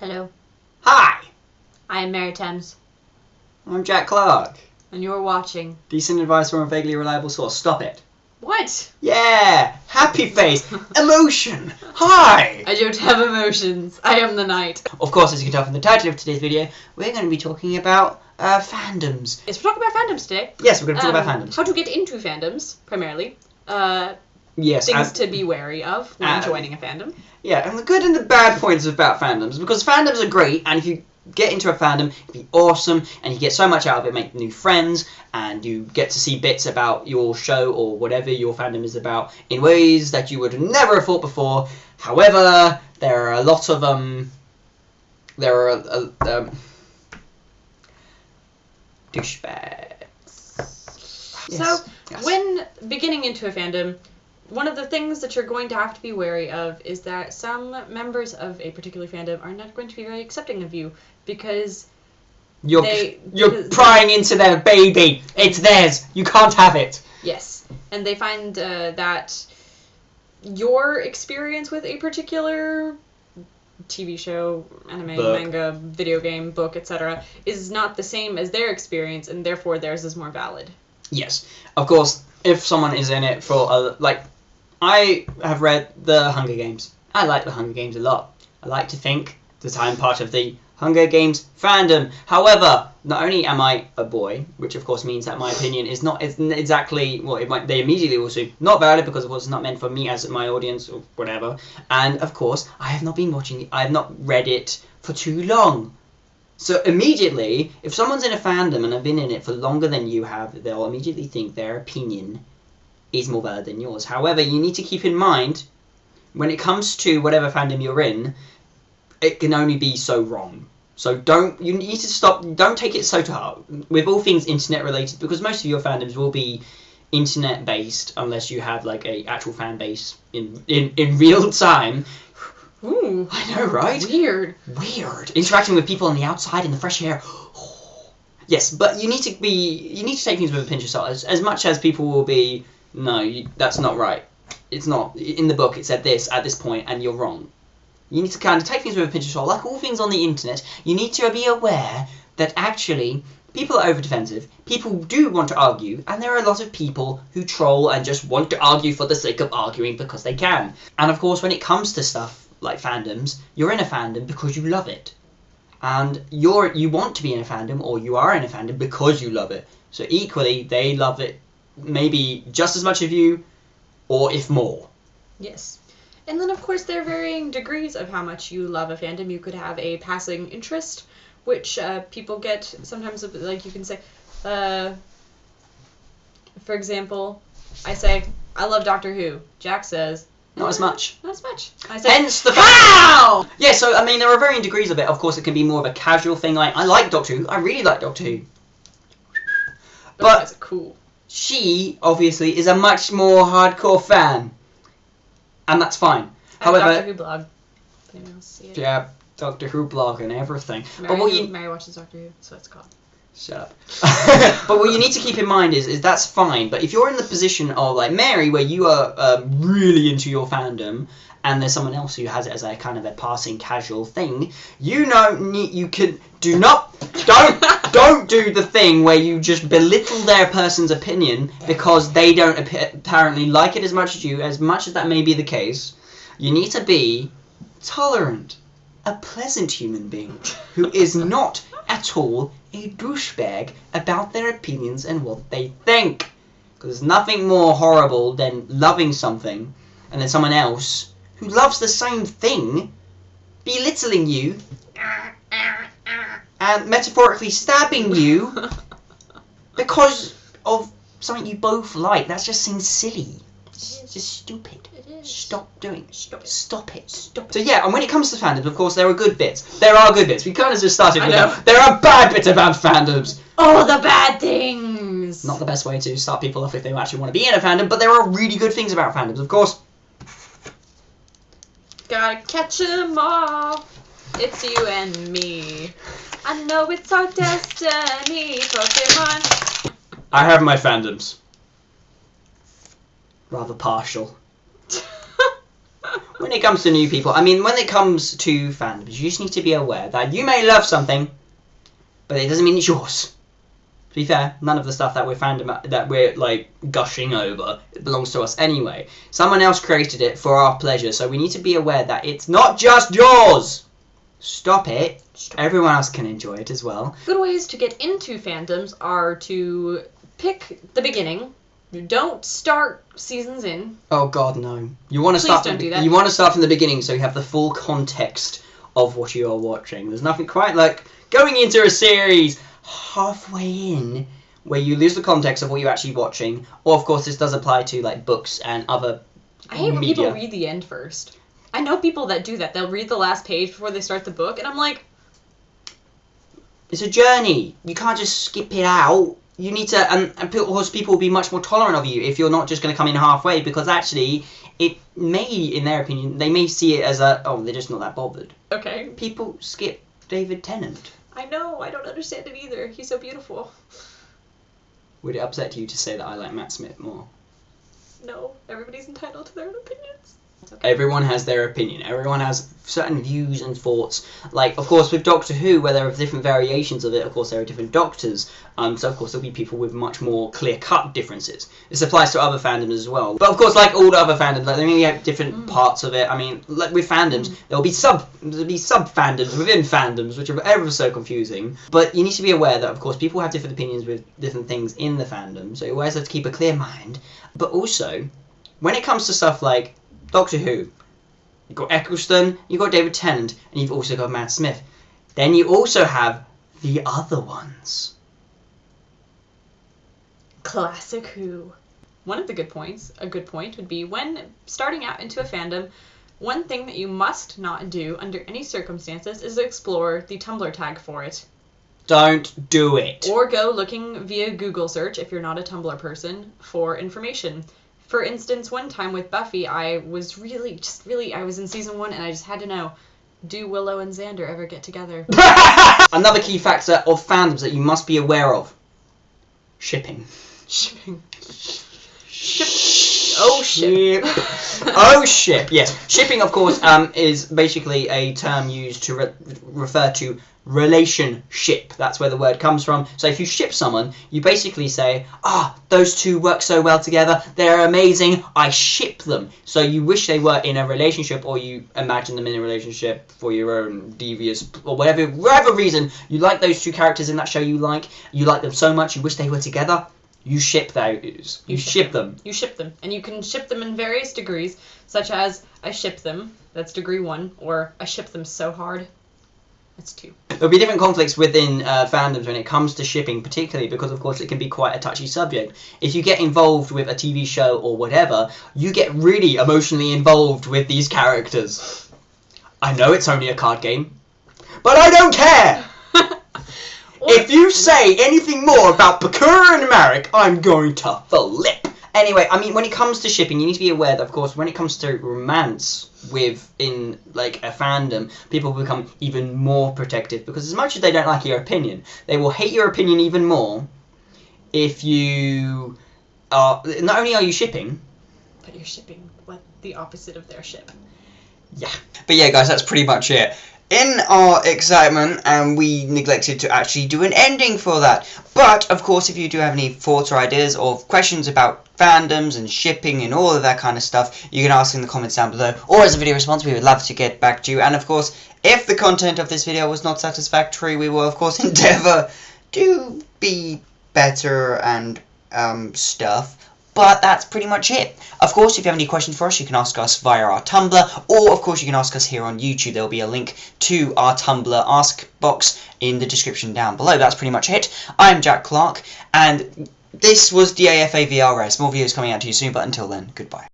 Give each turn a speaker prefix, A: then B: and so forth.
A: Hello,
B: Hi,
A: I am Mary Thames,
B: I'm Jack Clark.
A: and you're watching...
B: Decent advice from a vaguely reliable source. Stop it.
A: What?
B: Yeah, happy face, emotion. Hi.
A: I don't have emotions. I am the knight.
B: Of course, as you can tell from the title of today's video, we're going to be talking about fandoms.
A: Yes, we're talking about fandoms today.
B: Yes, we're going to talk about fandoms.
A: How to get into fandoms, primarily.
B: Yes,
A: Things to be wary of when joining a fandom.
B: Yeah, and the good and the bad points about fandoms, because fandoms are great, and if you get into a fandom, it'd be awesome, and you get so much out of it, make new friends, and you get to see bits about your show or whatever your fandom is about in ways that you would never have thought before. However, there are a lot of douchebags.
A: So, when beginning into a fandom, one of the things that you're going to have to be wary of is that some members of a particular fandom are not going to be very accepting of you because
B: you're prying into their baby. It's theirs. You can't have it.
A: Yes, and they find that your experience with a particular TV show, anime, manga, video game, book, etc. is not the same as their experience, and therefore theirs is more valid. Yes,
B: of course. If someone is in it for I have read the Hunger Games. I like the Hunger Games a lot. I like to think that I'm part of the Hunger Games fandom. However, not only am I a boy, which of course means that my opinion is not exactly well, they immediately also not valid because of course it's not meant for me as my audience or whatever. And of course, I have not been watching it. I have not read it for too long. So immediately, if someone's in a fandom and have been in it for longer than you have, they'll immediately think their opinion is more valid than yours. However, you need to keep in mind, when it comes to whatever fandom you're in, it can only be so wrong. So you need to stop, don't take it so to heart with all things internet related, because most of your fandoms will be internet based unless you have like a actual fan base in real time.
A: Ooh,
B: I know, right?
A: Weird.
B: Interacting with people on the outside in the fresh air. Yes, but you need to take things with a pinch of salt. As much as people will be, no, that's not right. It's not. In the book, it said this at this point, and you're wrong. You need to kind of take things with a pinch of salt. Like all things on the internet, you need to be aware that actually people are over-defensive. People do want to argue, and there are a lot of people who troll and just want to argue for the sake of arguing because they can. And of course, when it comes to stuff like fandoms, you're in a fandom because you love it. And you want to be in a fandom, or you are in a fandom because you love it. So equally, they love it maybe just as much as you, or if more.
A: Yes. And then, of course, there are varying degrees of how much you love a fandom. You could have a passing interest, which people get sometimes, like you can say, for example, I say, I love Doctor Who. Jack says,
B: not as much.
A: Not as much. I say,
B: hence the
A: how?
B: Yeah, so, I mean, there are varying degrees of it. Of course, it can be more of a casual thing, like, I like Doctor Who. I really like Doctor Who. But
A: that's cool.
B: She, obviously, is a much more hardcore fan. And that's fine. However,
A: Doctor Who blog. If anyone else see it.
B: Yeah, Doctor Who blog and everything.
A: Mary watches Doctor Who, so it's called.
B: Shut up. But what you need to keep in mind is that's fine. But if you're in the position of like Mary, where you are really into your fandom, and there's someone else who has it as a kind of a passing casual thing, don't do the thing where you just belittle their person's opinion because they don't apparently like it as much as that may be the case. You need to be tolerant, a pleasant human being who is not at all a douchebag about their opinions and what they think. Because there's nothing more horrible than loving something and then someone else who loves the same thing belittling you and metaphorically stabbing you because of something you both like. That just seems silly. It's just stupid. Stop doing it. Stop it. So yeah, and when it comes to fandoms, of course, there are good bits. There are good bits. We kind of just started with that. There are bad bits about fandoms.
A: Oh, the bad things!
B: Not the best way to start people off if they actually want to be in a fandom, but there are really good things about fandoms, of course.
A: Gotta catch 'em all. It's you and me. I know it's our destiny, Pokemon.
B: I have my fandoms. Rather partial. when it comes to new people, I mean, when it comes to fandoms, you just need to be aware that you may love something, but it doesn't mean it's yours. To be fair, none of the stuff that we're like gushing over, it belongs to us anyway. Someone else created it for our pleasure, so we need to be aware that it's not just yours. Stop it. Everyone else can enjoy it as well.
A: Good ways to get into fandoms are to pick the beginning. Don't start seasons in.
B: Oh God, no! You want to start.
A: Don't do that.
B: You want to start from the beginning, so you have the full context of what you are watching. There's nothing quite like going into a series halfway in where you lose the context of what you're actually watching. Or of course, this does apply to like books and other.
A: I hate when people read the end first. I know people that do that. They'll read the last page before they start the book, and I'm like,
B: it's a journey. You can't just skip it out. You need to, and of course, people will be much more tolerant of you if you're not just going to come in halfway, because actually, it may, in their opinion, they may see it as a, oh, they're just not that bothered.
A: Okay.
B: People skip David Tennant.
A: I know. I don't understand it either. He's so beautiful.
B: Would it upset you to say that I like Matt Smith more?
A: No. Everybody's entitled to their own opinions.
B: Okay. Everyone has their opinion. Everyone has certain views and thoughts. Like, of course, with Doctor Who, where there are different variations of it, of course, there are different doctors. So, of course, there'll be people with much more clear-cut differences. This applies to other fandoms as well. But, of course, like all the other fandoms, like, they may have different parts of it. I mean, like with fandoms, there'll be sub-fandoms within fandoms, which are ever so confusing. But you need to be aware that, of course, people have different opinions with different things in the fandom. So you always have to keep a clear mind. But also, when it comes to stuff like Doctor Who, you've got Eccleston, you've got David Tennant, and you've also got Matt Smith. Then you also have the other ones.
A: Classic Who. One of the good points, a good point, would be when starting out into a fandom, one thing that you must not do under any circumstances is explore the Tumblr tag for it.
B: Don't do it.
A: Or go looking via Google search, if you're not a Tumblr person, for information. For instance, one time with Buffy, I was I was in season 1 and I just had to know, do Willow and Xander ever get together?
B: Another key factor of fandoms that you must be aware of. Shipping.
A: Shipping. Oh, ship.
B: Oh, ship. Yes. Shipping, of course, is basically a term used to refer to relationship. That's where the word comes from. So if you ship someone, you basically say, those two work so well together, they're amazing, I ship them. So you wish they were in a relationship, or you imagine them in a relationship for your own devious, or whatever reason, you like those two characters in that show you like them so much, you wish they were together. You ship those. You ship them.
A: You ship them. And you can ship them in various degrees, such as, I ship them, that's degree 1, or I ship them so hard, that's 2.
B: There'll be different conflicts within fandoms when it comes to shipping, particularly because, of course, it can be quite a touchy subject. If you get involved with a TV show or whatever, you get really emotionally involved with these characters. I know it's only a card game, but I don't care! If you say anything more about Bakura and Marek, I'm going to flip. Anyway, I mean, when it comes to shipping, you need to be aware that, of course, when it comes to romance within, like, a fandom, people become even more protective, because as much as they don't like your opinion, they will hate your opinion even more if you are, not only are you shipping,
A: but you're shipping what the opposite of their ship.
B: Yeah. But yeah, guys, that's pretty much it. In our excitement, and we neglected to actually do an ending for that. But, of course, if you do have any thoughts or ideas or questions about fandoms and shipping and all of that kind of stuff, you can ask in the comments down below, or as a video response. We would love to get back to you. And, of course, if the content of this video was not satisfactory, we will, of course, endeavour to be better and stuff. But that's pretty much it. Of course, if you have any questions for us, you can ask us via our Tumblr, or of course you can ask us here on YouTube. There'll be a link to our Tumblr ask box in the description down below. That's pretty much it. I'm Jack Clark, and this was DAFAVRS. More videos coming out to you soon, but until then, goodbye.